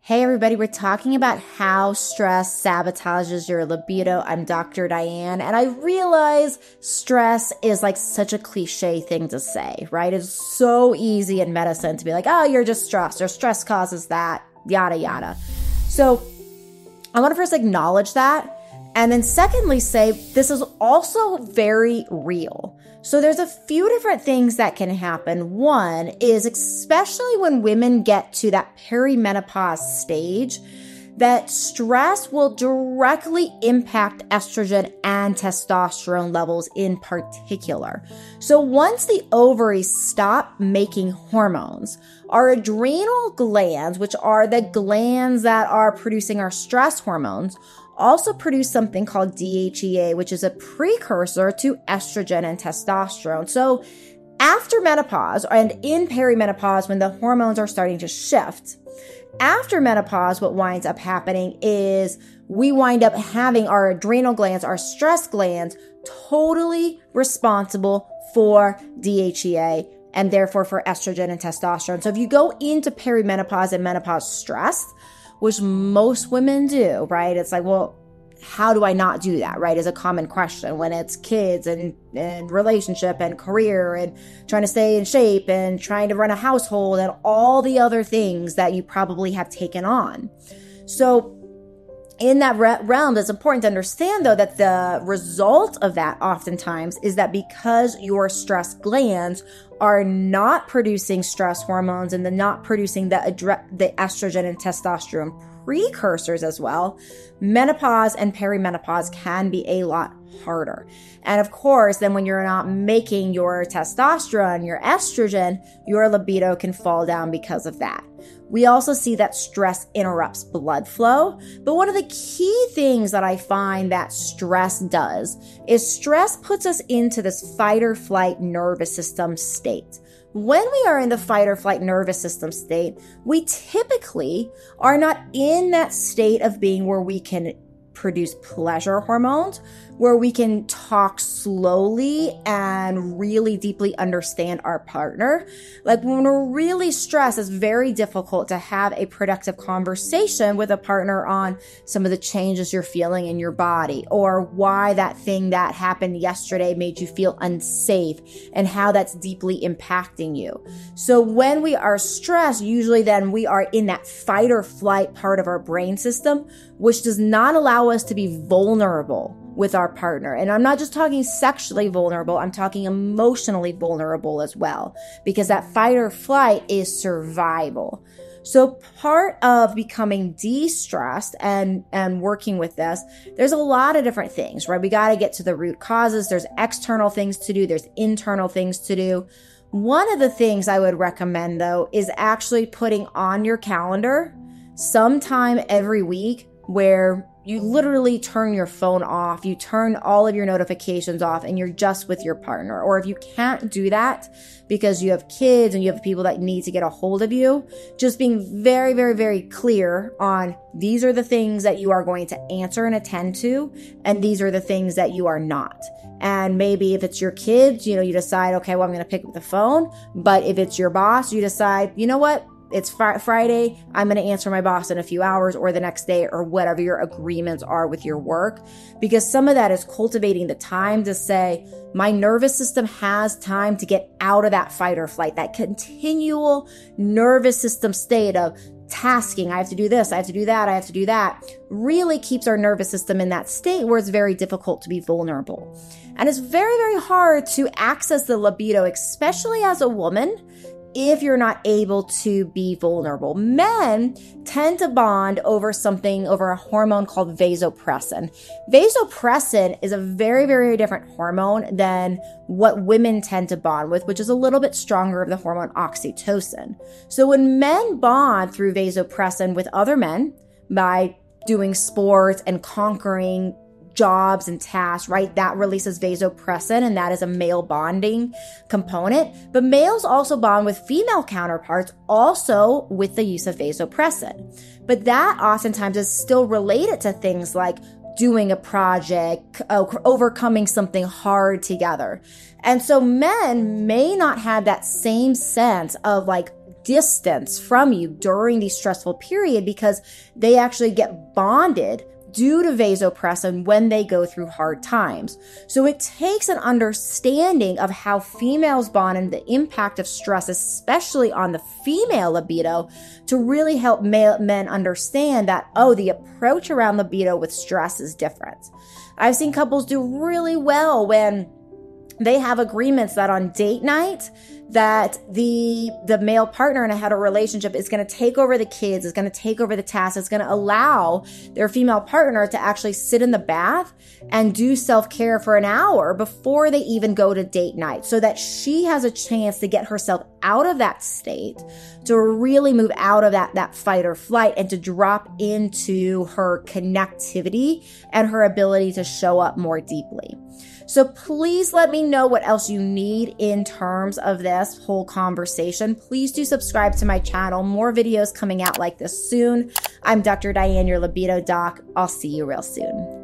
Hey everybody, we're talking about how stress sabotages your libido. I'm Dr. Diane, and I realize stress is like such a cliche thing to say, right? It's so easy in medicine to be like, oh, you're just stressed, or stress causes that, yada, yada. So I want to first acknowledge that. And then secondly, say this is also very real. So there's a few different things that can happen. One is especially when women get to that perimenopause stage, that stress will directly impact estrogen and testosterone levels in particular. So once the ovaries stop making hormones, our adrenal glands, which are the glands that are producing our stress hormones, also produce something called DHEA, which is a precursor to estrogen and testosterone. So after menopause and in perimenopause, when the hormones are starting to shift, after menopause, what winds up happening is we wind up having our adrenal glands, our stress glands, totally responsible for DHEA and therefore for estrogen and testosterone. So if you go into perimenopause and menopause stressed, which most women do, right? It's like, well, how do I not do that, right? Is a common question when it's kids and relationship and career and trying to stay in shape and trying to run a household and all the other things that you probably have taken on. So in that realm, it's important to understand, though, that the result of that oftentimes is that because your stress glands are not producing stress hormones and they're not producing the estrogen and testosterone precursors as well, menopause and perimenopause can be a lot harder. And of course, then when you're not making your testosterone, your estrogen, your libido can fall down because of that. We also see that stress interrupts blood flow. But one of the key things that I find that stress does is stress puts us into this fight or flight nervous system state. When we are in the fight or flight nervous system state, we typically are not in that state of being where we can produce pleasure hormones, where we can talk slowly and really deeply understand our partner. Like when we're really stressed, it's very difficult to have a productive conversation with a partner on some of the changes you're feeling in your body, or why that thing that happened yesterday made you feel unsafe and how that's deeply impacting you. So when we are stressed, usually then we are in that fight or flight part of our brain system, which does not allow us to be vulnerable with our partner. And I'm not just talking sexually vulnerable, I'm talking emotionally vulnerable as well, because that fight or flight is survival. So part of becoming de-stressed and working with this, there's a lot of different things, right? We got to get to the root causes. There's external things to do. There's internal things to do. One of the things I would recommend, though, is actually putting on your calendar sometime every week where you literally turn your phone off, you turn all of your notifications off, and you're just with your partner. Or if you can't do that because you have kids and you have people that need to get a hold of you, just being very, very, very clear on these are the things that you are going to answer and attend to, and these are the things that you are not. And maybe if it's your kids, you decide, okay, well, I'm going to pick up the phone. But if it's your boss, you decide, you know what? It's Friday, I'm going to answer my boss in a few hours or the next day or whatever your agreements are with your work. Because some of that is cultivating the time to say, my nervous system has time to get out of that fight or flight, that continual nervous system state of tasking. I have to do this, I have to do that, I have to do that, really keeps our nervous system in that state where it's very difficult to be vulnerable. And it's very, very hard to access the libido, especially as a woman, if you're not able to be vulnerable. Men tend to bond over a hormone called vasopressin. Vasopressin is a very, very different hormone than what women tend to bond with, which is a little bit stronger of the hormone oxytocin. So when men bond through vasopressin with other men by doing sports and conquering jobs and tasks, right? That releases vasopressin, and that is a male bonding component. But males also bond with female counterparts also with the use of vasopressin. But that oftentimes is still related to things like doing a project, overcoming something hard together. And so men may not have that same sense of like distance from you during the stressful period because they actually get bonded due to vasopressin when they go through hard times. So it takes an understanding of how females bond and the impact of stress, especially on the female libido, to really help men understand that, oh, the approach around libido with stress is different. I've seen couples do really well when they have agreements that on date night, that the male partner in a hetero relationship is going to take over the kids, is going to take over the tasks, is going to allow their female partner to actually sit in the bath and do self-care for an hour before they even go to date night, so that she has a chance to get herself out of that state, to really move out of that fight or flight, and to drop into her connectivity and her ability to show up more deeply. So please let me know what else you need in terms of this whole conversation. Please do subscribe to my channel. More videos coming out like this soon. I'm Dr. Diane, your libido doc. I'll see you real soon.